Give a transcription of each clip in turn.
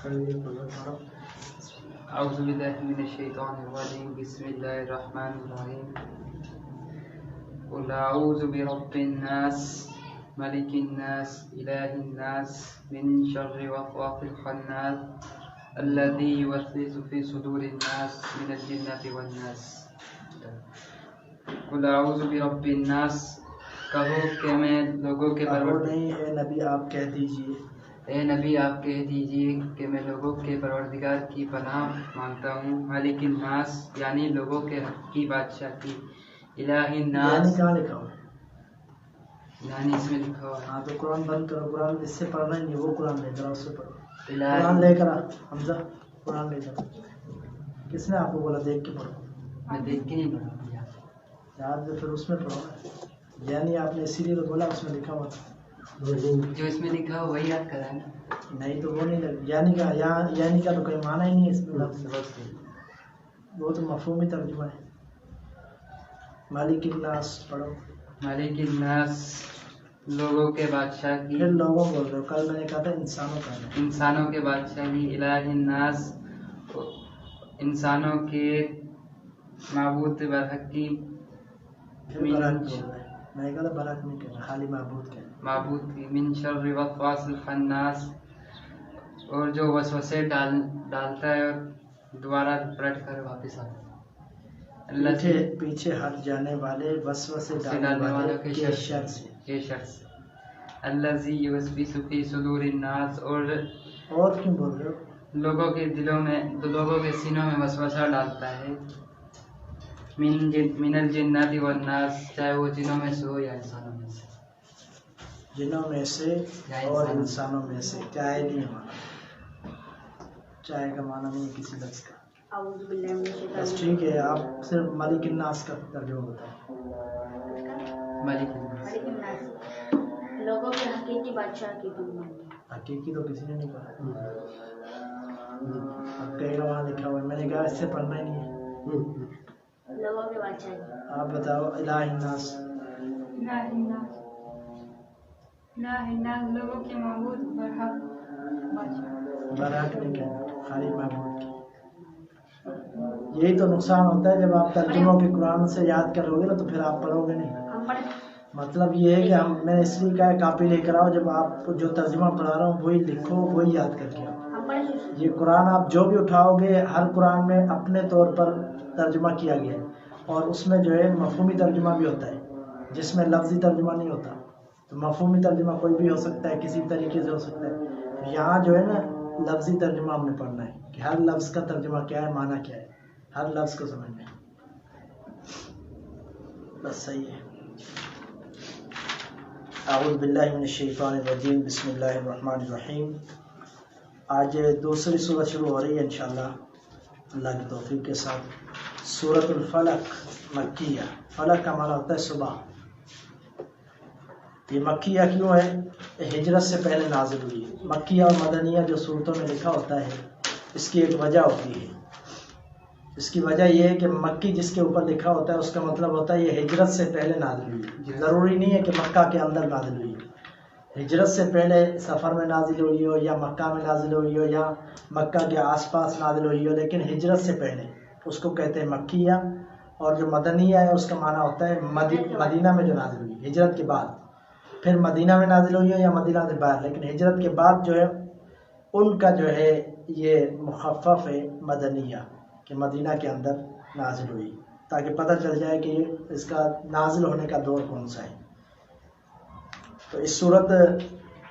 اعوذ باللہ من الشیطان الرجیم بسم اللہ الرحمن الرحیم قل اعوذ برب الناس ملک الناس الہ الناس من شر وسواس الخناس الذی یوسوس فی صدور الناس من الجنۃ والناس۔ قل اعوذ برب الناس، کہو کہ میں لوگوں کے اے نبی آپ کہہ دیجئے، اے نبی آپ کہہ دیجئے کہ میں لوگوں کے پروردگار کی پناہ مانگتا ہوں، مالک الناس یعنی لوگوں کے حق کی بادشاہ کی، الہ الناس یعنی کہاں لکھا ہوا ہے؟ یعنی اس میں لکھا ہوا ہے۔ ہاں تو قرآن بند کرو، قرآن اس سے پڑھنا ہی نہیں، وہ قرآن لے کر اس سے پڑھو، قرآن لے کر حمزہ قرآن لے کر۔ کس نے آپ کو بولا دیکھ کے پڑھو؟ میں دیکھ کے نہیں پڑھا یاد تو پھر اس میں پڑھو، یعنی آپ نے اسی لیے تو بولا اس میں لکھا ہوا تھا، جو اس میں لکھا ہوا وہی یاد کرا ہے نا۔ نہیں تو وہ نہیں یعنی کا یعنی کا تو کوئی معنی ہی نہیں ہے اس میں لفظ، وہ تو مفہومی ترجمہ ہے۔ مالک الناس پڑھو، مالک الناس لوگوں کے بادشاہ کی، پھر لوگوں بول رہے ہو، کل میں نے کہا تھا انسانوں کا ہے، انسانوں کے بادشاہ کی، الہ الناس انسانوں کے معبود برحق کی، پھر برحق بول رہا ہے، میں نے کہا تھا برحق نہیں کہنا، خالی معبود کہنا، معبود کی، من شر وسواس الخناس اور جو وسوسے ڈالتا ہے اور دوبارہ پلٹ کر واپس آتا ہے، پیچھے ہٹ جانے والے وسوسے ڈالنے والے کے شر سے، کے شر سے، الذی یوسوس فی صدور الناس اور کیوں بول رہے ہو؟ لوگوں کے دلوں میں، لوگوں کے سینوں میں وسوسہ ڈالتا ہے، من الجنات والناس چاہے وہ جنوں میں سے ہو یا انسانوں میں سے، جنوں میں سے اور انسانوں میں سے، چاہے نہیں ہمارا، چاہے کا معنی نہیں کسی لفظ کا، بس ٹھیک ہے۔ آپ صرف مالک الناس کا ترجمہ بتائیں۔ مالک الناس لوگوں کے حقیقی بادشاہ کی تم، حقیقی تو کسی نے نہیں پڑھا، اب کہے گا وہاں لکھا ہوا ہے، میں نے کہا اس سے پڑھنا ہی نہیں ہے، لوگوں کے بادشاہ کی۔ آپ بتاؤ الہ الناس، لوگوں کے معبود برحق بادشاہ، برحق نہیں کہنا، خالی معبود کی۔ یہی تو نقصان ہوتا ہے جب آپ ترجموں کے قرآن سے یاد کرو گے نا تو پھر آپ پڑھو گے نہیں۔ مطلب یہ ہے کہ میں نے اس لیے کہا کاپی لے کر آؤ، جب آپ کو جو ترجمہ پڑھا رہا ہوں وہی لکھو، وہی یاد کر کے آؤ۔ یہ قرآن آپ جو بھی اٹھاؤ گے ہر قرآن میں اپنے طور پر ترجمہ کیا گیا ہے، اور اس میں جو ہے مفہومی ترجمہ بھی ہوتا ہے جس میں لفظی ترجمہ نہیں ہوتا، تو مفہومی ترجمہ کوئی بھی ہو سکتا ہے، کسی طریقے سے ہو سکتا ہے۔ یہاں جو ہے نا لفظی ترجمہ ہم نے پڑھنا ہے کہ ہر لفظ کا ترجمہ کیا ہے، معنی کیا ہے، ہر لفظ کو سمجھنا ہے، بس صحیح ہے۔ اعوذ باللہ من الشیطان الرجیم بسم اللہ الرحمن الرحیم۔ آج دوسری سورت شروع ہو رہی ہے انشاءاللہ اللہ کی توفیق کے ساتھ۔ سورۃ الفلق مکیہ، فلق کا معنی ہوتا ہے صبح۔ یہ مکیہ کیوں ہے؟ ہجرت سے پہلے نازل ہوئی ہے۔ مکیہ اور مدنیہ جو صورتوں میں لکھا ہوتا ہے اس کی ایک وجہ ہوتی ہے، اس کی وجہ یہ ہے کہ مکی جس کے اوپر لکھا ہوتا ہے اس کا مطلب ہوتا ہے یہ ہجرت سے پہلے نازل ہوئی ہے، ضروری نہیں ہے کہ مکہ کے اندر نازل ہوئی ہے، ہجرت سے پہلے سفر میں نازل ہوئی ہو یا مکہ میں نازل ہوئی ہو یا مکہ کے آس پاس نازل ہوئی ہو، لیکن ہجرت سے پہلے اس کو کہتے ہیں مکیہ۔ اور جو مدنیہ ہے اس کا معنی ہوتا ہے مدینہ میں جو نازل ہوئی، ہجرت کے بعد، پھر مدینہ میں نازل ہوئی ہو یا مدینہ سے باہر، لیکن ہجرت کے بعد جو ہے ان کا جو ہے یہ مخفف ہے مدنیہ، کہ مدینہ کے اندر نازل ہوئی، تاکہ پتہ چل جائے کہ اس کا نازل ہونے کا دور کون سا ہے۔ تو اس صورت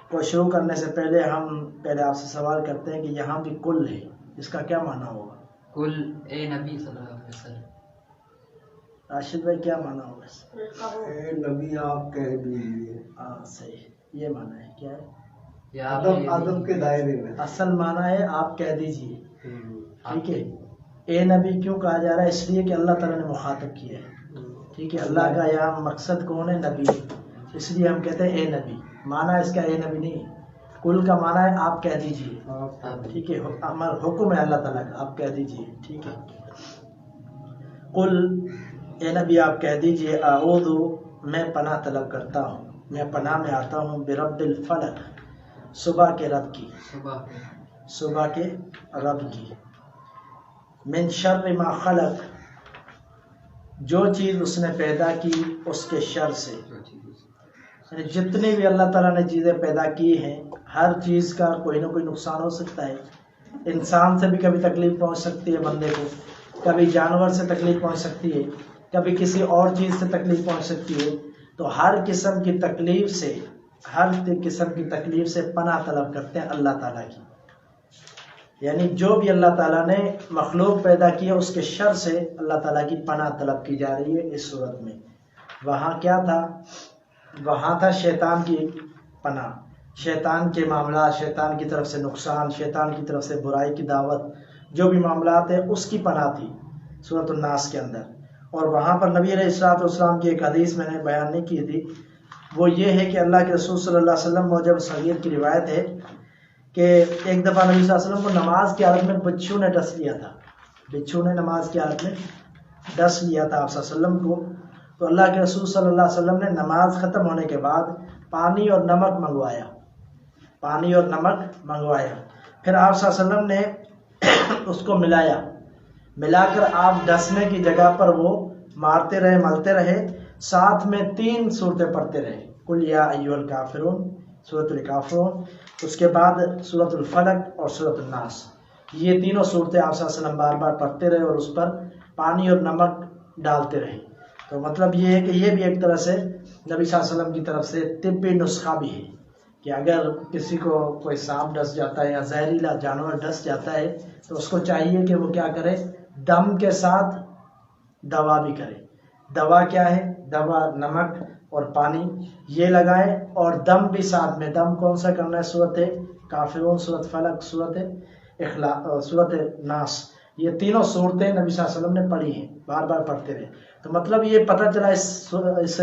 کو شروع کرنے سے پہلے ہم پہلے آپ سے سوال کرتے ہیں کہ یہاں بھی کل ہے، اس کا کیا معنی ہوگا؟ کل اے نبی صلی اللہ علیہ وسلم۔ راشد بھائی کیا معنی ہوگا؟ اے نبی آپ کہہ دیجیے۔ ہاں صحیح، یہ معنی ہے، کیا ہے؟ یا آپ ادب کے دائرے میں اصل معنی ہے آپ کہہ دیجیے، ٹھیک ہے۔ اے نبی کیوں کہا جا رہا ہے؟ اس لیے کہ اللہ تعالیٰ نے مخاطب کیا ہے، ٹھیک ہے۔ اللہ کا یہاں مقصد کون ہے؟ نبی، اس لیے ہم کہتے ہیں اے نبی۔ معنی اس کا اے نبی نہیں، کل کا معنی ہے آپ کہہ دیجیے، ٹھیک ہے، حکم ہے اللہ تعالیٰ کا، آپ کہہ دیجیے، ٹھیک ہے۔ قل اے نبی آپ کہہ دیجیے، اعوذ میں پناہ طلب کرتا ہوں، میں پناہ میں آتا ہوں، برب الفلق صبح کے رب کی، صبح کے رب کی. من شر ما خلق، جو چیز اس نے پیدا کی اس کے شر سے. یعنی جتنی بھی اللہ تعالیٰ نے چیزیں پیدا کی ہیں ہر چیز کا کوئی نہ کوئی نقصان ہو سکتا ہے. انسان سے بھی کبھی تکلیف پہنچ سکتی ہے بندے کو، کبھی جانور سے تکلیف پہنچ سکتی ہے، کبھی کسی اور چیز سے تکلیف پہنچ سکتی ہے. تو ہر قسم کی تکلیف سے پناہ طلب کرتے ہیں اللہ تعالیٰ کی. یعنی جو بھی اللہ تعالیٰ نے مخلوق پیدا کی ہے اس کے شر سے اللہ تعالیٰ کی پناہ طلب کی جا رہی ہے اس صورت میں. وہاں کیا تھا؟ وہاں تھا شیطان کی پناہ، شیطان کے معاملات، شیطان کی طرف سے نقصان، شیطان کی طرف سے برائی کی دعوت، جو بھی معاملات ہیں اس کی پناہ تھی سورۃ الناس کے اندر. اور وہاں پر نبی علیہ الصلوۃ والسلام کی ایک حدیث میں نے بیان نہیں کی تھی، وہ یہ ہے کہ اللہ کے رسول صلی اللہ علیہ وسلم موجب صغیر کی روایت ہے کہ ایک دفعہ نبی صلی اللہ علیہ وسلم کو نماز کی حالت میں بچھو نے ڈس لیا تھا. بچھو نے نماز کی حالت میں ڈس لیا تھا آپ صلی اللہ علیہ وسلم کو. تو اللہ کے رسول صلی اللہ علیہ وسلم نے نماز ختم ہونے کے بعد پانی اور نمک منگوایا. پھر آپ صلی اللہ علیہ وسلم نے اس کو ملا کر آپ ڈسنے کی جگہ پر وہ مارتے رہے، ملتے رہے، ساتھ میں 3 صورتیں پڑھتے رہے. قل یا ایھا الکافرون، سورۃ الکافرون، اس کے بعد سورۃ الفلق اور سورۃ الناس. یہ تینوں صورتیں آپ صلی اللہ علیہ وسلم بار بار پڑھتے رہے اور اس پر پانی اور نمک ڈالتے رہے. تو مطلب یہ ہے کہ یہ بھی ایک طرح سے نبی صلی اللہ علیہ وسلم کی طرف سے طبی نسخہ بھی ہے کہ اگر کسی کو کوئی سانپ ڈس جاتا ہے یا زہریلا جانور ڈس جاتا ہے تو اس کو چاہیے کہ وہ کیا کرے، دم کے ساتھ دوا بھی کرے. دوا کیا ہے؟ دوا نمک اور پانی یہ لگائے اور دم بھی ساتھ میں. دم کون سا کرنا ہے؟ سورۃ کافرون، سورۃ فلق، سورۃ ناس. یہ تینوں صورتیں نبی صلی اللہ علیہ وسلم نے پڑھی ہیں، بار بار پڑھتے رہے. تو مطلب یہ پتہ چلا اس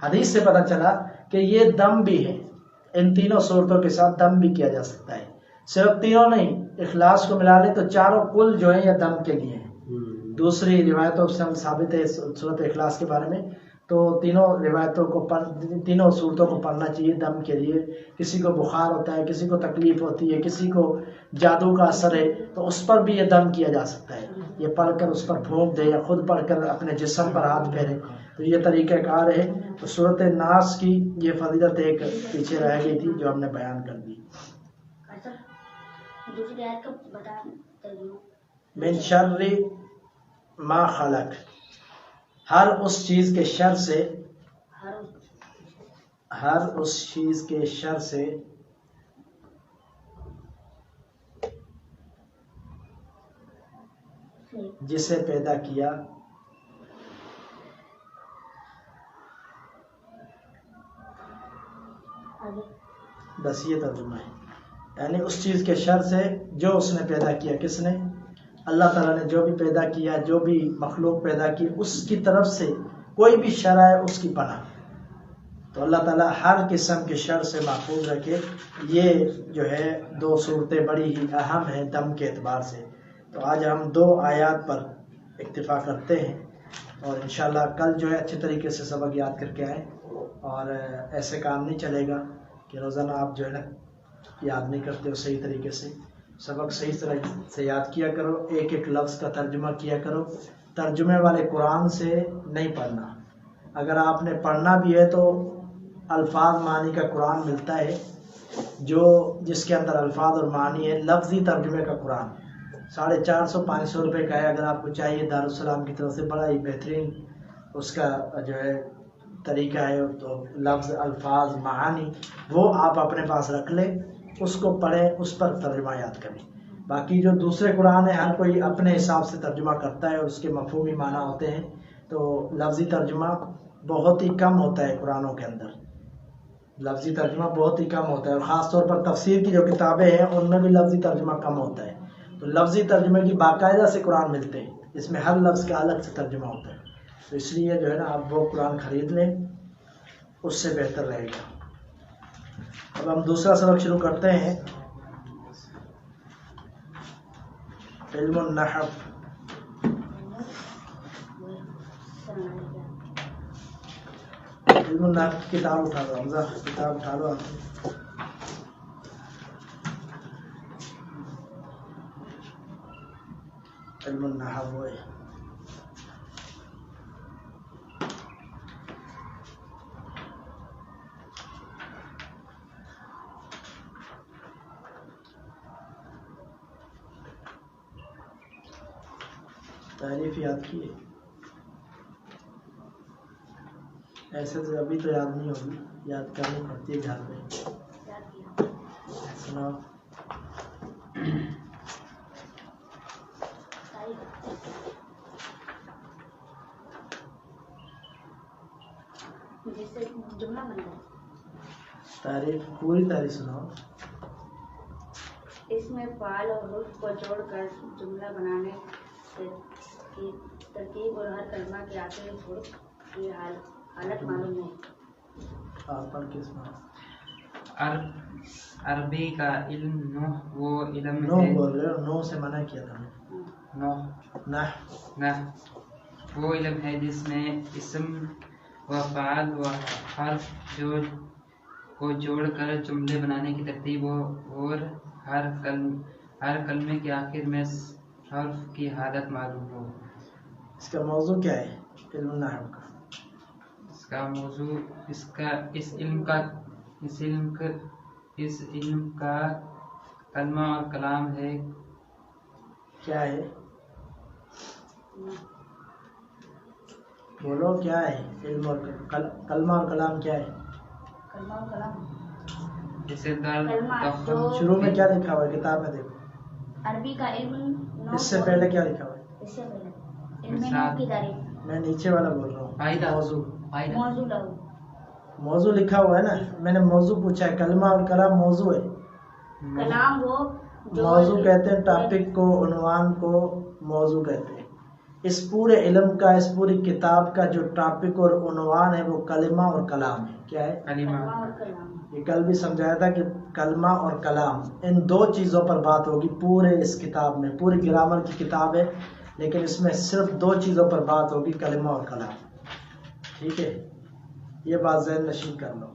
حدیث سے پتہ چلا کہ یہ دم بھی ہے. ان تینوں صورتوں کے ساتھ دم بھی کیا جا سکتا ہے. صرف تینوں نہیں، اخلاص کو ملا لیں تو چاروں کل جو ہیں یہ دم کے لیے ہیں. دوسری روایتوں سے ہم ثابت ہے سورۃ اخلاص کے بارے میں. تو تینوں صورتوں کو پڑھنا چاہیے دم کے لیے. کسی کو بخار ہوتا ہے، کسی کو تکلیف ہوتی ہے، کسی کو جادو کا اثر ہے تو اس پر بھی یہ دم کیا جا سکتا ہے. یہ پڑھ کر اس پر پھونک دے یا خود پڑھ کر اپنے جسم پر ہاتھ پھیرے. تو یہ طریقہ کار ہے. تو سورۃ ناس کی یہ فضیلت ایک پیچھے رہ گئی تھی جو ہم نے بیان کر دی. دوسری آیت کا بتا ترجمہ. من شر ما خلق، ہر اس چیز کے شر سے، ہر اس چیز کے شر سے جسے پیدا کیا. بس یہ ترجمہ ہے. یعنی اس چیز کے شر سے جو اس نے پیدا کیا. کس نے؟ اللہ تعالیٰ نے جو بھی پیدا کیا، جو بھی مخلوق پیدا کی، اس کی طرف سے کوئی بھی شر ہے اس کی پناہ. تو اللہ تعالیٰ ہر قسم کے شر سے محفوظ رکھے. یہ جو ہے 2 صورتیں بڑی ہی اہم ہیں دم کے اعتبار سے. تو آج ہم 2 آیات پر اکتفا کرتے ہیں اور انشاءاللہ کل جو ہے اچھے طریقے سے سبق یاد کر کے آئیں. اور ایسے کام نہیں چلے گا کہ روزانہ آپ جو ہے نا یاد نہیں کرتے ہو صحیح طریقے سے. سبق صحیح طرح سے یاد کیا کرو، ایک ایک لفظ کا ترجمہ کیا کرو. ترجمے والے قرآن سے نہیں پڑھنا. اگر آپ نے پڑھنا بھی ہے تو الفاظ معنی کا قرآن ملتا ہے جس کے اندر الفاظ اور معنی ہے. لفظی ترجمے کا قرآن 450-500 روپے کا ہے. اگر آپ کو چاہیے دارالسلام کی طرف سے بڑا ہی بہترین اس کا جو ہے طریقہ ہے. تو لفظ، الفاظ، معانی وہ آپ اپنے پاس رکھ لیں، اس کو پڑھیں، اس پر ترجمہ یاد کریں. باقی جو دوسرے قرآن ہیں ہر کوئی اپنے حساب سے ترجمہ کرتا ہے اور اس کے مفہومی معنی ہوتے ہیں. تو لفظی ترجمہ بہت ہی کم ہوتا ہے قرآنوں کے اندر. لفظی ترجمہ بہت ہی کم ہوتا ہے اور خاص طور پر تفسیر کی جو کتابیں ہیں ان میں بھی لفظی ترجمہ کم ہوتا ہے. تو لفظی ترجمے کی باقاعدہ سے قرآن ملتے ہیں، اس میں ہر لفظ کا الگ سے ترجمہ ہوتا ہے. تو اس لیے جو ہے نا آپ وہ قرآن خرید لیں، اس سے بہتر رہے گا. اب ہم دوسرا سبق شروع کرتے ہیں. علم النحو. علم النحو کی کتاب اٹھا لو حمزہ، کتاب اٹھا لو. علم النحو ہے۔ تعریف یاد کی ہے؟ ایسے تو ابھی تو یاد نہیں ہوگی، یاد کرنی پڑتی ہے گھر میں۔ یاد کیا سناؤ۔ جس سے جملہ بن جائے۔ تعریف پوری تعریف سناؤ۔ اس میں فعل اور حرف کو جوڑ کر جملہ بنانے کی ترکیب اور ہر کلمہ کے آخری حرف کی حالت معلوم ہے۔ آپ پڑھ کے سناؤ۔ عربی کا علم نو وہ علم نو ہے، بول رہے ہو، نو سے منع کیا تھا نے۔ نو نہ وہ علم ہے جس میں اسم و فعل و حرف کو جوڑ کر جملے بنانے کی ترتیب ہو اور ہر کلمے کے آخر میں حرف کی حالت معلوم ہو۔ اس کا موضوع کیا ہے علم النحو کا؟ اس کا موضوع اس علم کا کلمہ اور کلام ہے۔ کیا ہے؟ بولو کیا ہے علم اور کلمہ اور کلام کیا ہے؟ کلمہ اور کلام جیسے دال کلمہ تخم جو شروع میں کیا لکھا ہوا ہے کتاب میں؟ دیکھو عربی کا علم نو اس سے پہلے کیا لکھا ہوا ہے؟ اس سے پہلے علم نو کی تعریف میں نیچے والا بول رہا ہوں فائدہ۔ موضوع۔ موضوع لہو موضوع لکھا ہوا ہے نا، میں نے موضوع پوچھا ہے، کلمہ اور کلام موضوع ہے۔ کلام وہ جو موضوع کہتے ہیں ٹاپک کو، عنوان کو موضوع کہتے ہیں۔ اس پورے علم کا، اس پوری کتاب کا جو ٹاپک اور عنوان ہے وہ کلمہ اور کلام ہے۔ کیا ہے؟ کلمہ کلمہ اور کلام یہ کل بھی سمجھایا تھا کہ کلمہ اور کلام ان دو چیزوں پر بات ہوگی پورے اس کتاب میں۔ پوری گرامر کی کتاب ہے لیکن اس میں صرف دو چیزوں پر بات ہوگی، کلمہ اور کلام۔ ٹھیک ہے، یہ بات ذہن نشین کر لو،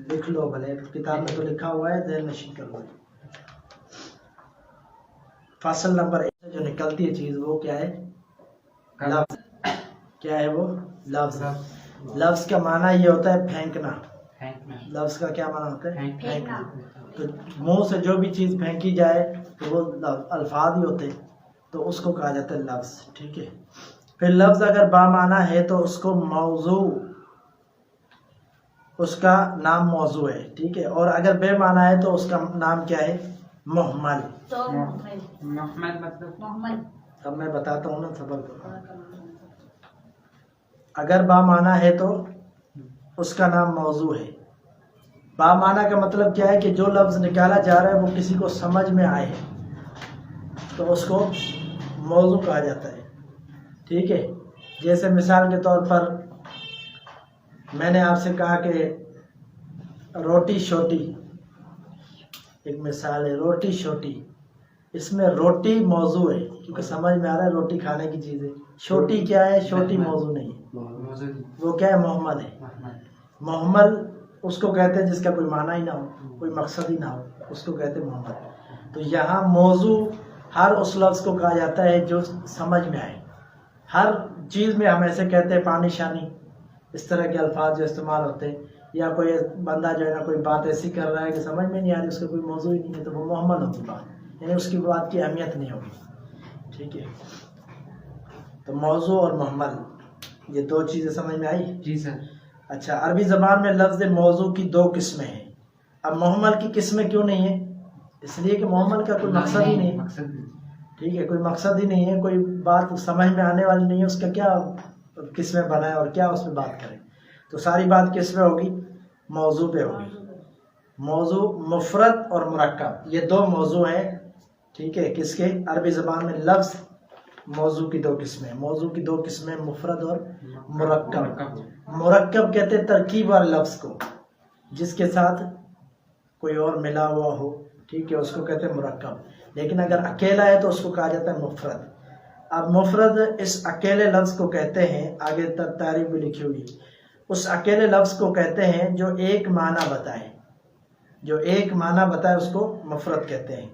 لکھ لو، بھلے کتاب میں تو لکھا ہوا ہے، ذہن نشین کر لو۔ فصل نمبر 1 جو نکلتی ہے چیز وہ کیا ہے؟ لفظ۔ کیا ہے وہ؟ لفظ۔ لفظ کا معنی یہ ہوتا ہے پھینکنا۔ لفظ کا کیا معنی ہوتا ہے؟ پھینکنا۔ تو منہ سے جو بھی چیز پھینکی جائے تو وہ الفاظ ہی ہوتے ہیں، تو اس کو کہا جاتا ہے لفظ۔ ٹھیک ہے، پھر لفظ اگر بامعنی ہے تو اس کو موضوع، اس کا نام موضوع ہے۔ ٹھیک ہے، اور اگر بے معنی ہے تو اس کا نام کیا ہے؟ محمل۔ تو محمد مطلب محمد اب میں بتاتا ہوں نا، صبر کرو۔ اگر بامعنی ہے تو اس کا نام موضوع ہے۔ بامعنی کا مطلب کیا ہے کہ جو لفظ نکالا جا رہا ہے وہ کسی کو سمجھ میں آئے تو اس کو موضوع کہا جاتا ہے۔ ٹھیک ہے، جیسے مثال کے طور پر میں نے آپ سے کہا کہ روٹی شوٹی، ایک مثال ہے روٹی شوٹی، اس میں روٹی موضوع ہے کیونکہ سمجھ میں آ رہا ہے روٹی کھانے کی چیز ہے۔ شوٹی کیا ہے؟ شوٹی موضوع نہیں ہے، موجود وہ کیا ہے؟ محمل ہے۔ محمل اس کو کہتے ہیں جس کا کوئی معنی ہی نہ ہو، کوئی مقصد ہی نہ ہو، اس کو کہتے ہیں محمل۔ تو یہاں موضوع ہر اس لفظ کو کہا جاتا ہے جو سمجھ میں آئے۔ ہر چیز میں ہم ایسے کہتے ہیں پانی شانی، اس طرح کے الفاظ جو استعمال ہوتے ہیں، یا کوئی بندہ جو ہے نا کوئی بات ایسی کر رہا ہے کہ سمجھ میں نہیں آ رہی، اس کا کوئی موضوع ہی نہیں ہے، تو وہ محمل ہوگی بات، یعنی اس کی بات کی اہمیت نہیں ہوگی۔ ٹھیک ہے، تو موضوع اور محمل یہ دو چیزیں سمجھ میں آئی؟ جی سر۔ اچھا، عربی زبان میں لفظ موضوع کی دو قسمیں ہیں۔ اب محمل کی قسمیں کیوں نہیں ہیں؟ اس لیے کہ محمل کا کوئی مقصد ہی نہیں ہے۔ مقصد ٹھیک ہے، کوئی مقصد ہی نہیں ہے، کوئی بات سمجھ میں آنے والی نہیں ہے، اس کا کیا قسمیں بنائے اور کیا اس پہ بات کریں؟ تو ساری بات کس پہ ہوگی؟ موضوع پہ ہوگی۔ موضوع مفرد اور مرکب، یہ دو موضوع ہیں۔ ٹھیک ہے، کس کے؟ عربی زبان میں لفظ موضوع کی دو قسمیں، موضوع کی دو قسمیں مفرد اور مرکب۔ مرکب کہتے ہیں ترکیب والے لفظ کو جس کے ساتھ کوئی اور ملا ہوا ہو، ٹھیک ہے، اس کو کہتے ہیں مرکب۔ لیکن اگر اکیلا ہے تو اس کو کہا جاتا ہے مفرد۔ اب مفرد اس اکیلے لفظ کو کہتے ہیں، آگے تک تعریف بھی لکھی ہوئی، اس اکیلے لفظ کو کہتے ہیں جو ایک معنی بتائے، جو ایک معنی بتائے اس کو مفرد کہتے ہیں،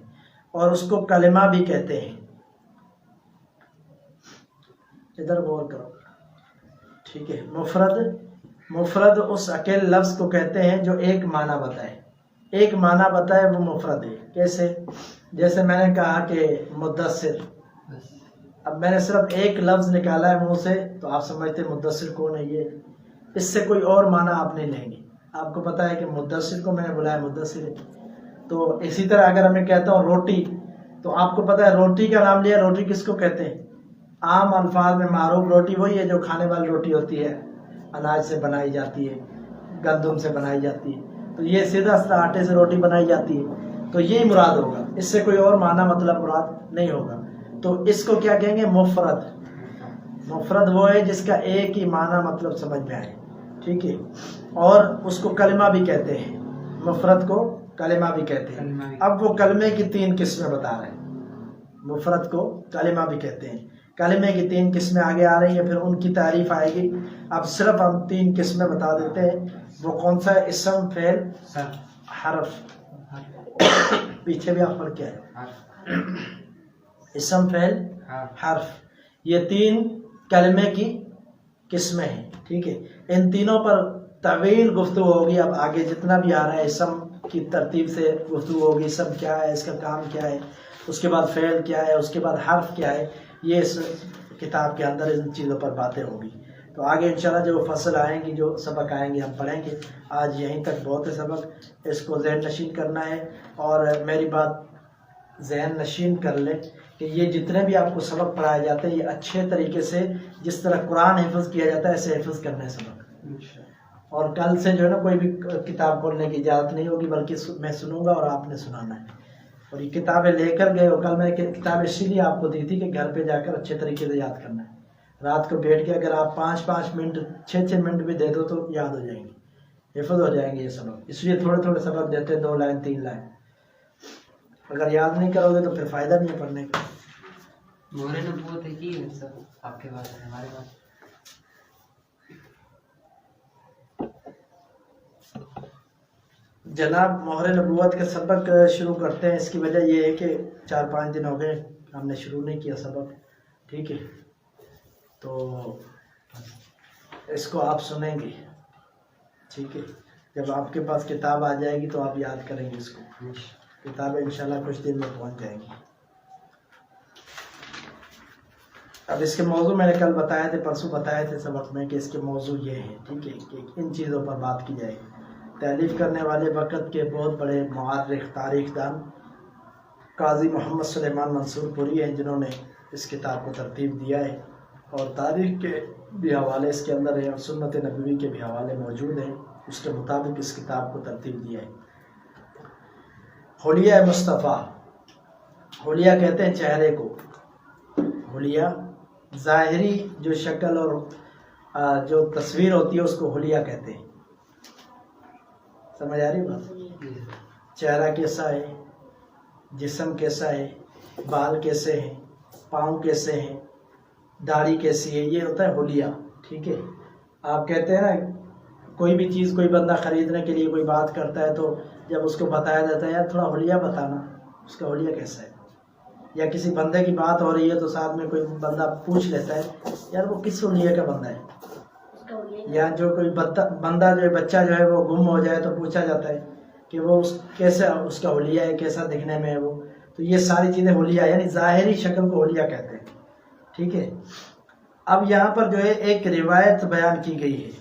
اور اس کو کلمہ بھی کہتے ہیں۔ ادھر غور کرو، ٹھیک ہے. مفرد اس اکیلے لفظ کو کہتے ہیں جو ایک معنی بتائے. ایک معنی بتائے وہ مفرد ہے. کیسے؟ جیسے میں نے کہا کہ مدثر، اب میں نے صرف ایک لفظ نکالا ہے منہ سے تو آپ سمجھتے ہیں مدثر کون ہے. یہ اس سے کوئی اور معنی آپ نہیں لیں گے. آپ کو پتہ ہے کہ مدثر کو میں نے بلایا مدثر ہے. تو اسی طرح اگر میں کہتا ہوں روٹی، تو آپ کو پتہ ہے روٹی کا نام لیا، روٹی کس کو کہتے ہیں؟ عام الفاظ میں معروف روٹی وہی ہے جو کھانے والی روٹی ہوتی ہے، اناج سے بنائی جاتی ہے، گندم سے بنائی جاتی ہے. تو یہ سیدھا سیدھا آٹے سے روٹی بنائی جاتی ہے. تو یہی مراد ہوگا، اس سے کوئی اور معنی مطلب مراد نہیں ہوگا. تو اس کو کیا کہیں گے؟ مفرد. مفرد وہ ہے جس کا ایک ہی معنی مطلب سمجھ میں آئے، ٹھیک ہے. اور اس کو کلمہ بھی کہتے ہیں، مفرد کو کلمہ بھی کہتے ہیں. اب وہ کلمے کی 3 قسمیں بتا رہے ہیں. مفرد کو کلمہ بھی کہتے ہیں. کلمے کی 3 قسمیں آگے آ رہی ہیں، پھر ان کی تعریف آئے گی. اب صرف ہم 3 قسمیں بتا دیتے ہیں. وہ کون سا ہے؟ اسم، فعل، حرف. پیچھے بھی آپ پڑھ کے آئے، اسم، فعل، حرف. یہ 3 کلمے کی قسمیں ہیں، ٹھیک ہے. ان تینوں پر طویل گفتگو ہوگی. اب آگے جتنا بھی آ رہا ہے اسم کی ترتیب سے گفتگو ہوگی. اسم کیا ہے، اس کا کام کیا ہے، اس کے بعد فعل کیا ہے، اس کے بعد حرف کیا ہے. یہ اس کتاب کے اندر ان چیزوں پر باتیں ہوگی. تو آگے انشاءاللہ جو فصل آئیں گی، جو سبق آئیں گے، ہم پڑھیں گے. آج یہیں تک بہت ہے سبق. اس کو ذہن نشین کرنا ہے. اور میری بات ذہن نشین کر لیں کہ یہ جتنے بھی آپ کو سبق پڑھائے جاتے ہیں، یہ اچھے طریقے سے جس طرح قرآن حفظ کیا جاتا ہے ایسے حفظ کرنا ہے سبق. اور کل سے جو ہے نا کوئی بھی کتاب کھولنے کی اجازت نہیں ہوگی، بلکہ میں سنوں گا اور آپ نے سنانا ہے. اور یہ کتابیں لے کر گئے ہو. کل میں کتابیں اسی لیے آپ کو دی تھی کہ گھر پہ جا کر اچھے طریقے سے یاد کرنا ہے. رات کو بیٹھ کے اگر آپ 5 منٹ 6 منٹ بھی دے دو تو یاد ہو جائیں گے، حفظ ہو جائیں گے یہ سبق. اس لیے تھوڑے تھوڑے سبق دیتے ہیں، 2 لائن 3 لائن. اگر یاد نہیں کرو گے تو پھر فائدہ نہیں ہے پڑھنے کا. مہر نبوت ہے کی ہے سب آپ کے پاس ہے، ہمارے پاس جناب مہر نبوت کا سبق شروع کرتے ہیں. اس کی وجہ یہ ہے کہ 4-5 دن ہو گئے ہم نے شروع نہیں کیا سبق، ٹھیک ہے. تو اس کو آپ سنیں گے، ٹھیک ہے. جب آپ کے پاس کتاب آ جائے گی تو آپ یاد کریں گے اس کو. کتابیں انشاءاللہ کچھ دن میں پہنچ جائیں گی. اب اس کے موضوع میں نے کل بتایا تھے، پرسوں بتائے تھے سبق میں کہ اس کے موضوع یہ ہے، ٹھیک ہے، کہ ان چیزوں پر بات کی جائے. تالیف کرنے والے وقت کے بہت بڑے مورخ، تاریخ دان قاضی محمد سلیمان منصور پوری ہیں، جنہوں نے اس کتاب کو ترتیب دیا ہے. اور تاریخ کے بھی حوالے اس کے اندر ہیں اور سنت نبوی کے بھی حوالے موجود ہیں. اس کے مطابق اس کتاب کو ترتیب دیا ہے. حلیہ مصطفیٰ، حلیہ کہتے ہیں چہرے کو. حلیہ ظاہری جو شکل اور جو تصویر ہوتی ہے اس کو حلیہ کہتے ہیں. سمجھ آ رہی بات؟ چہرہ کیسا ہے، جسم کیسا ہے، بال کیسے ہیں، پاؤں کیسے ہیں، داڑھی کیسی ہے، یہ ہوتا ہے حلیہ، ٹھیک ہے. آپ کہتے ہیں نا کوئی بھی چیز کوئی بندہ خریدنے کے لیے کوئی بات کرتا ہے تو جب اس کو بتایا جاتا ہے یار تھوڑا حلیہ بتانا، اس کا حلیہ کیسا ہے. یا کسی بندے کی بات ہو رہی ہے تو ساتھ میں کوئی بندہ پوچھ لیتا ہے یار وہ کس حلیہ کا بندہ ہے. یا جو کوئی بندہ جو ہے بچہ جو ہے وہ گم ہو جائے تو پوچھا جاتا ہے کہ وہ کیسا اس کا حلیہ ہے، کیسا دکھنے میں ہے وہ. تو یہ ساری چیزیں حلیہ یعنی ظاہری شکل کو حلیہ کہتے ہیں، ٹھیک ہے. اب یہاں پر جو ہے ایک روایت بیان کی گئی ہے.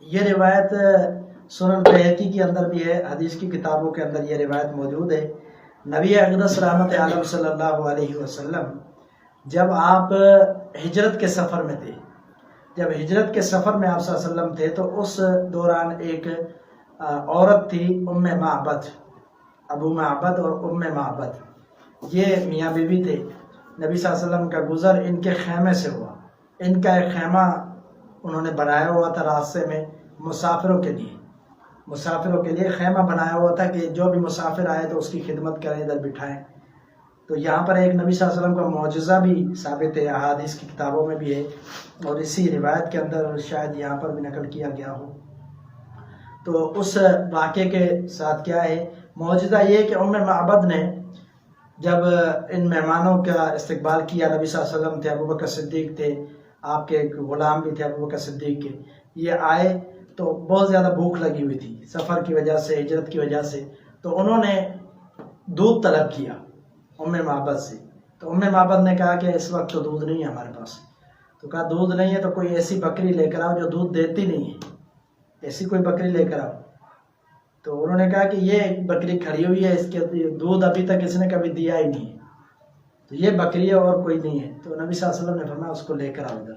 یہ روایت سنن بہقی کے اندر بھی ہے، حدیث کی کتابوں کے اندر یہ روایت موجود ہے. نبی اقدس رحمت عالم صلی اللہ علیہ وسلم جب آپ ہجرت کے سفر میں تھے، جب ہجرت کے سفر میں آپ صلی اللہ علیہ وسلم تھے تو اس دوران ایک عورت تھی ام معبد، ابو معبد اور ام معبد، یہ میاں بیوی تھے. نبی صلی اللہ علیہ وسلم کا گزر ان کے خیمے سے ہوا. ان کا ایک خیمہ انہوں نے بنایا ہوا تھا راستے میں مسافروں کے لیے، مسافروں کے لیے خیمہ بنایا ہوا تھا کہ جو بھی مسافر آئے تو اس کی خدمت کریں، ادھر بٹھائیں. تو یہاں پر ایک نبی صلی اللہ علیہ وسلم کا معجزہ بھی ثابت ہے، احادیث کی کتابوں میں بھی ہے اور اسی روایت کے اندر شاید یہاں پر بھی نقل کیا گیا ہو. تو اس واقعے کے ساتھ کیا ہے معجزہ یہ کہ ام معبد نے جب ان مہمانوں کا استقبال کیا، نبی صلی اللہ علیہ وسلم تھے، ابو بکر صدیق تھے، آپ کے ایک غلام بھی تھے ابو بکر صدیق کے، یہ آئے تو بہت زیادہ بھوک لگی ہوئی تھی سفر کی وجہ سے، ہجرت کی وجہ سے، تو انہوں نے دودھ طلب کیا ام معبد سے. تو ام معبد نے کہا کہ اس وقت تو دودھ نہیں ہے ہمارے پاس. تو کہا دودھ نہیں ہے تو کوئی ایسی بکری لے کر آؤ جو دودھ دیتی نہیں ہے، ایسی کوئی بکری لے کر آؤ. تو انہوں نے کہا کہ یہ ایک بکری کھڑی ہوئی ہے، اس کے دودھ ابھی تک اس نے کبھی دیا ہی نہیں ہے، تو یہ بکری ہے اور کوئی نہیں ہے. تو نبی صلی اللہ علیہ وسلم نے فرمایا اس کو لے کر آؤ ادھر.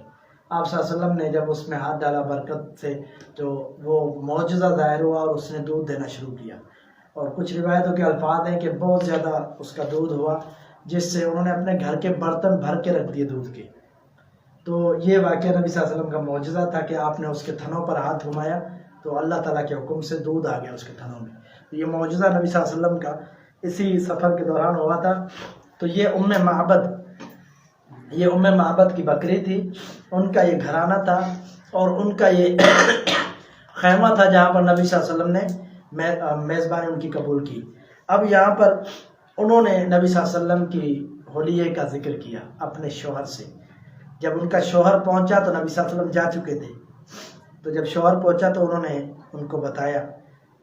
آپ صلی اللہ علیہ وسلم نے جب اس میں ہاتھ ڈالا برکت سے تو وہ معجزہ ظاہر ہوا اور اس نے دودھ دینا شروع کیا. اور کچھ روایتوں کے الفاظ ہیں کہ بہت زیادہ اس کا دودھ ہوا، جس سے انہوں نے اپنے گھر کے برتن بھر کے رکھ دیے دودھ کے. تو یہ واقعہ نبی صلی اللہ علیہ وسلم کا معجزہ تھا کہ آپ نے اس کے تھنوں پر ہاتھ گھمایا تو اللہ تعالیٰ کے حکم سے دودھ آ گیا اس کے تھنوں میں. تو یہ معجزہ نبی صلی اللہ علیہ وسلم کا اسی سفر کے دوران ہوا تھا. تو یہ ام معبد کی بکری تھی، ان کا یہ گھرانہ تھا اور ان کا یہ خیمہ تھا جہاں پر نبی صلی اللہ علیہ وسلم نے میزبانی ان کی قبول کی. اب یہاں پر انہوں نے نبی صلی اللہ علیہ وسلم کی حلیے کا ذکر کیا اپنے شوہر سے. جب ان کا شوہر پہنچا تو نبی صلی اللہ علیہ وسلم جا چکے تھے، تو جب شوہر پہنچا تو انہوں نے ان کو بتایا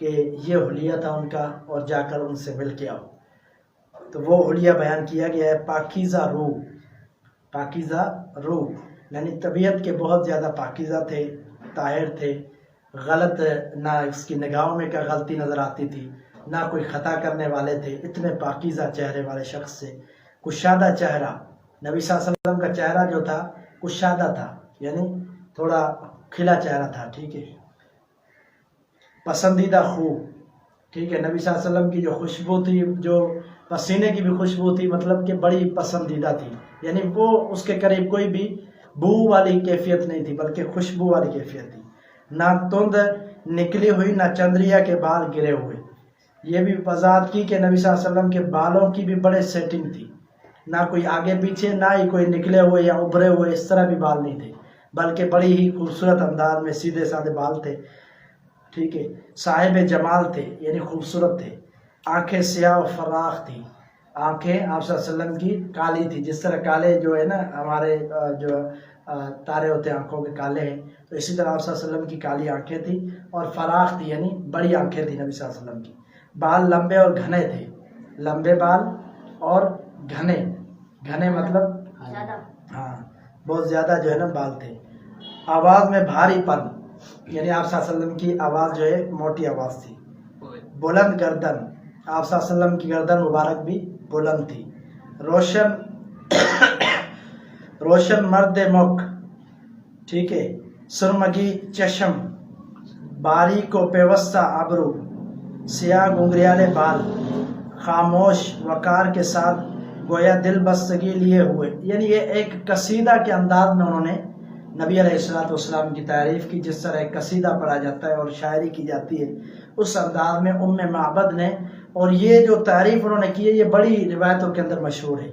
کہ یہ حلیہ تھا ان کا اور جا کر ان سے مل کے آؤ. تو وہ حلیہ بیان کیا گیا ہے پاکیزہ روح، یعنی طبیعت کے بہت زیادہ پاکیزہ تھے، طاہر تھے، غلط نہ اس کی نگاہوں میں کا غلطی نظر آتی تھی، نہ کوئی خطا کرنے والے تھے. اتنے پاکیزہ چہرے والے شخص سے، کشادہ چہرہ. نبی صلی اللہ علیہ وسلم کا چہرہ جو تھا کشادہ تھا، یعنی تھوڑا کھلا چہرہ تھا، ٹھیک ہے. پسندیدہ خو، ٹھیک ہے. نبی صلی اللہ علیہ وسلم کی جو خوشبو تھی، جو پسینے کی بھی خوشبو تھی، مطلب کہ بڑی پسندیدہ تھی. یعنی وہ اس کے قریب کوئی بھی بو والی کیفیت نہیں تھی بلکہ خوشبو والی کیفیت تھی. نہ تند نکلی ہوئی، نہ چندریا کے بال گرے ہوئے. یہ بھی وضاحت کی کہ نبی صلی اللہ علیہ وسلم کے بالوں کی بھی بڑے سیٹنگ تھی، نہ کوئی آگے پیچھے، نہ ہی کوئی نکلے ہوئے یا ابھرے ہوئے، اس طرح بھی بال نہیں تھے، بلکہ بڑی ہی خوبصورت انداز میں سیدھے سادھے بال تھے، ٹھیک ہے. صاحب جمال تھے، یعنی خوبصورت تھے. آنکھیں سیاہ و فراخ تھی. آنکھیں آپ صلی اللہ علیہ وسلم کی کالی تھی، جس طرح کالے جو ہے نا ہمارے جو تارے ہوتے ہیں آنکھوں کے کالے ہیں، تو اسی طرح آپ صلی اللہ علیہ وسلم کی کالی آنکھیں تھی اور فراخ تھی، یعنی بڑی آنکھیں تھی نبی صلی اللہ علیہ وسلم کی. بال لمبے اور گھنے تھے، لمبے بال اور گھنے مطلب ہاں بہت زیادہ جو ہے نا بال تھے. آواز میں بھاری پن، یعنی آپ صلی اللہ علیہ وسلم کی آواز جو ہے موٹی آواز تھی. بلند گردن، آپ صلی اللہ علیہ وسلم کی گردن مبارک بھی بلند تھی. روشن مرد مکھ، ٹھیک ہے. سرمگی چشم، باریک و پیوستہ ابرو، سیاہ گنگریالے بال، خاموش وقار کے ساتھ گویا دل بستگی لیے ہوئے. یعنی یہ ایک قصیدہ کے انداز میں انہوں نے نبی علیہ السلام کی تعریف کی، جس طرح ایک قصیدہ پڑھا جاتا ہے اور شاعری کی جاتی ہے، اس انداز میں ام معبد نے. اور یہ جو تعریف انہوں نے کی ہے یہ بڑی روایتوں کے اندر مشہور ہے.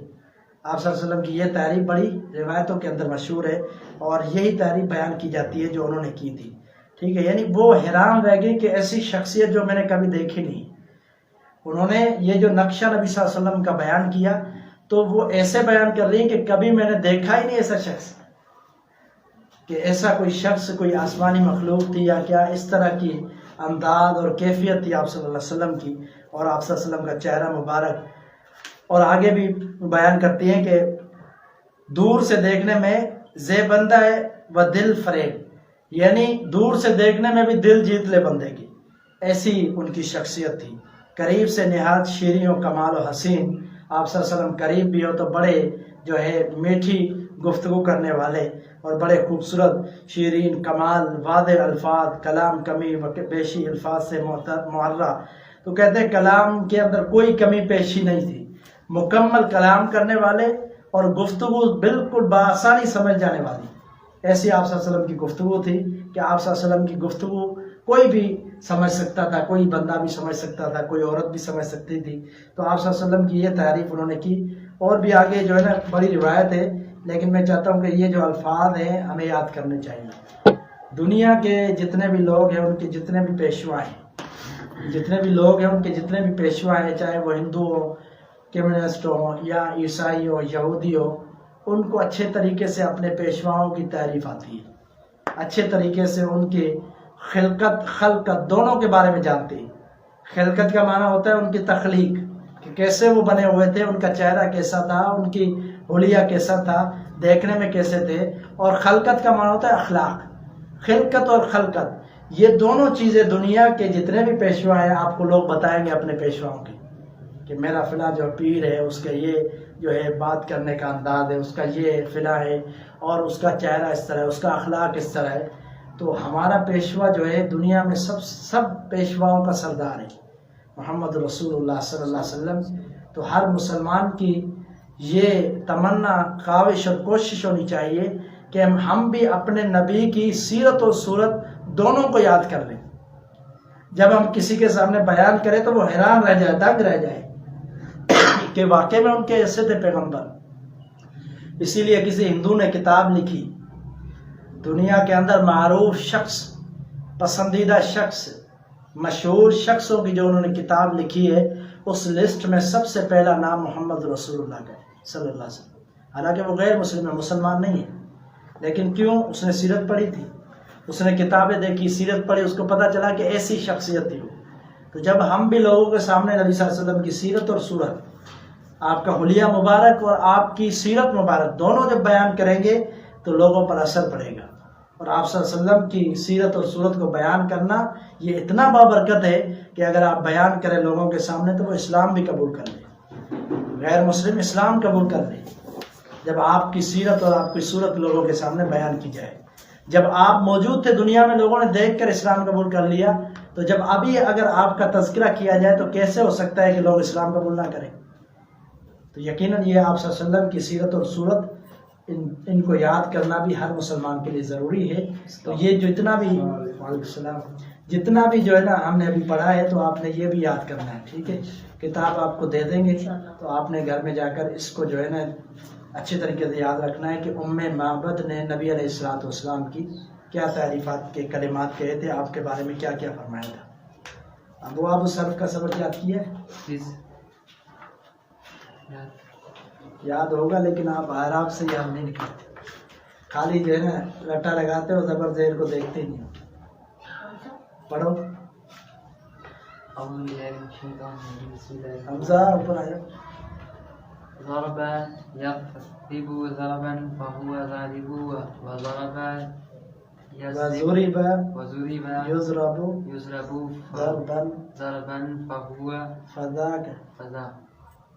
آپ صلی اللہ علیہ وسلم کی یہ تعریف بڑی روایتوں کے اندر مشہور ہے اور یہی تعریف بیان کی جاتی ہے جو انہوں نے کی تھی، ٹھیک ہے. یعنی وہ حیران رہ گئی کہ ایسی شخصیت جو میں نے کبھی دیکھی نہیں. انہوں نے یہ جو نقشہ نبی صلی اللہ علیہ وسلم کا بیان کیا تو وہ ایسے بیان کر رہی ہیں کہ کبھی میں نے دیکھا ہی نہیں ایسا شخص، کہ ایسا کوئی شخص، کوئی آسمانی مخلوق تھی یا کیا. اس طرح کی انداز اور کیفیت تھی آپ صلی اللہ علیہ وسلم کی اور آپ صلی اللہ علیہ وسلم کا چہرہ مبارک. اور آگے بھی بیان کرتی ہیں کہ دور سے دیکھنے میں زیبندہ ہے و دل فریب، یعنی دور سے دیکھنے میں بھی دل جیت لے بندے کی، ایسی ان کی شخصیت تھی. قریب سے نہایت شیریں و کمال و حسین، آپ صلی اللہ علیہ وسلم قریب بھی ہو تو بڑے جو ہے میٹھی گفتگو کرنے والے اور بڑے خوبصورت شیرین کمال واضح الفاظ، کلام کمی و بیشی الفاظ سے معرہ. تو کہتے ہیں کلام کے اندر کوئی کمی پیشی نہیں تھی، مکمل کلام کرنے والے اور گفتگو بالکل بآسانی سمجھ جانے والی. ایسی آپ صلی اللہ علیہ وسلم کی گفتگو تھی کہ آپ صلی اللہ علیہ وسلم کی گفتگو کوئی بھی سمجھ سکتا تھا، کوئی بندہ بھی سمجھ سکتا تھا، کوئی عورت بھی سمجھ سکتی تھی. تو آپ صلی اللہ علیہ وسلم کی یہ تعریف انہوں نے کی. اور بھی آگے جو ہے نا بڑی روایت ہے، لیکن میں چاہتا ہوں کہ یہ جو الفاظ ہیں ہمیں یاد کرنے چاہیے. دنیا کے جتنے بھی لوگ ہیں، ان کے جتنے بھی پیشوا ہیں، چاہے وہ ہندو ہو، کمیونسٹ ہو یا عیسائی ہو، یہودی ہو، ان کو اچھے طریقے سے اپنے پیشواؤں کی تعریف آتی ہے، اچھے طریقے سے ان کی خلقت دونوں کے بارے میں جانتے ہیں۔ خلقت کا معنی ہوتا ہے ان کی تخلیق، کہ کیسے وہ بنے ہوئے تھے، ان کا چہرہ کیسا تھا، ان کی حلیہ کیسا تھا، دیکھنے میں کیسے تھے۔ اور خلقت کا معنی ہوتا ہے اخلاق۔ خلقت اور خلقت یہ دونوں چیزیں دنیا کے جتنے بھی پیشوا ہیں آپ کو لوگ بتائیں گے اپنے پیشواؤں کی، کہ میرا فلاں جو پیر ہے اس کا یہ جو ہے بات کرنے کا انداز ہے، اس کا یہ فلاں ہے، اور اس کا چہرہ اس طرح ہے، اس کا اخلاق اس طرح ہے۔ تو ہمارا پیشوا جو ہے دنیا میں سب پیشواؤں کا سردار ہے، محمد رسول اللہ صلی اللہ علیہ وسلم۔ تو ہر مسلمان کی یہ تمنا، خواہش اور کوشش ہونی چاہیے کہ ہم بھی اپنے نبی کی سیرت اور صورت دونوں کو یاد کر لیں۔ جب ہم کسی کے سامنے بیان کریں تو وہ حیران رہ جائے، دنگ رہ جائے کہ واقعی میں ان کے ایسے تھے پیغمبر۔ اسی لیے کسی ہندو نے کتاب لکھی، دنیا کے اندر معروف شخص، پسندیدہ شخص، مشہور شخصوں کی جو انہوں نے کتاب لکھی ہے، اس لسٹ میں سب سے پہلا نام محمد رسول اللہ کا ہے صلی اللہ علیہ وسلم۔ حالانکہ وہ غیر مسلم ہے، مسلمان نہیں ہے، لیکن کیوں؟ اس نے سیرت پڑھی تھی، اس نے کتابیں دیکھی، سیرت پڑھی، اس کو پتہ چلا کہ ایسی شخصیت تھی وہ۔ تو جب ہم بھی لوگوں کے سامنے نبی صلی اللہ علیہ وسلم کی سیرت اور صورت، آپ کا حلیہ مبارک اور آپ کی سیرت مبارک دونوں جب بیان کریں گے تو لوگوں پر اثر پڑے گا۔ اور آپ صلی اللہ علیہ وسلم کی سیرت اور صورت کو بیان کرنا یہ اتنا بابرکت ہے کہ اگر آپ بیان کریں لوگوں کے سامنے تو وہ اسلام بھی قبول کر لیں، غیر مسلم اسلام قبول کر لیں، جب آپ کی سیرت اور آپ کی صورت لوگوں کے سامنے بیان کی جائے۔ جب آپ موجود تھے دنیا میں، لوگوں نے دیکھ کر اسلام قبول کر لیا، تو جب ابھی اگر آپ کا تذکرہ کیا جائے تو کیسے ہو سکتا ہے کہ لوگ اسلام قبول نہ کریں؟ تو یقیناً یہ آپ صلی اللہ علیہ وسلم کی سیرت اور صورت ان کو یاد کرنا بھی ہر مسلمان کے لیے ضروری ہے۔ تو یہ جو اتنا بھی وعلیکم السلام، جتنا بھی جو ہے نا ہم نے ابھی پڑھا ہے تو آپ نے یہ بھی یاد کرنا ہے، ٹھیک ہے؟ کتاب آپ کو دے دیں گے تو آپ نے گھر میں جا کر اس کو جو ہے نا اچھے طریقے سے یاد رکھنا ہے کہ ام معبد نے نبی علیہ الصلوۃ والسلام کی کیا تعریفات کے کلمات کہے تھے، آپ کے بارے میں کیا کیا فرمایا تھا۔ اب وہ آپ اس سبق کا سبق یاد کیا ہے؟ یاد ہوگا، لیکن آپ آرام سے یاد نہیں نکالتے، خالی جو ہے نا رٹا لگاتے ہو، زبر زیر کو دیکھتے ہی نہیں ہو۔ پڑھو حمزہ، اوپر آ جاؤ۔ ضرب يضرب ضربا فهو ضارب وضرب وضرب وضرب يضرب يضرب ضربا ضربا فهو فذاك، فذا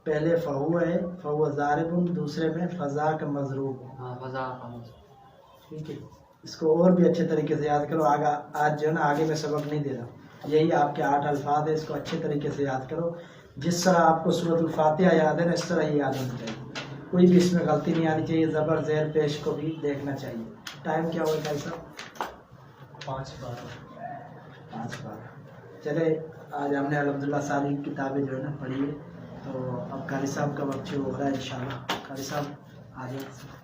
پہلے فہو ہے، فہو ضارب، دوسرے میں فذاک مضروب، فذا۔ ٹھیک ہے؟ اس کو اور بھی اچھے طریقے سے یاد کرو۔ آج جو ہے نا آگے میں سبق نہیں دے رہا، یہی آپ کے 8 الفاظ ہیں، اس کو اچھے طریقے سے یاد کرو۔ جس طرح آپ کو سورۃ الفاتحہ یاد ہے نا، اس طرح یہ یاد ہونی چاہیے، کوئی بھی اس میں غلطی نہیں آنی چاہیے، زبر زیر پیش کو بھی دیکھنا چاہیے۔ ٹائم کیا ہوگا بھائی صاحب؟ 5:12۔ چلے آج ہم نے الحمدللہ ساری کتابیں جو ہے نا پڑھی ہے، تو اب قاری صاحب کا وقت ہو رہا ہے انشاءاللہ۔ قاری صاحب آ جائیں۔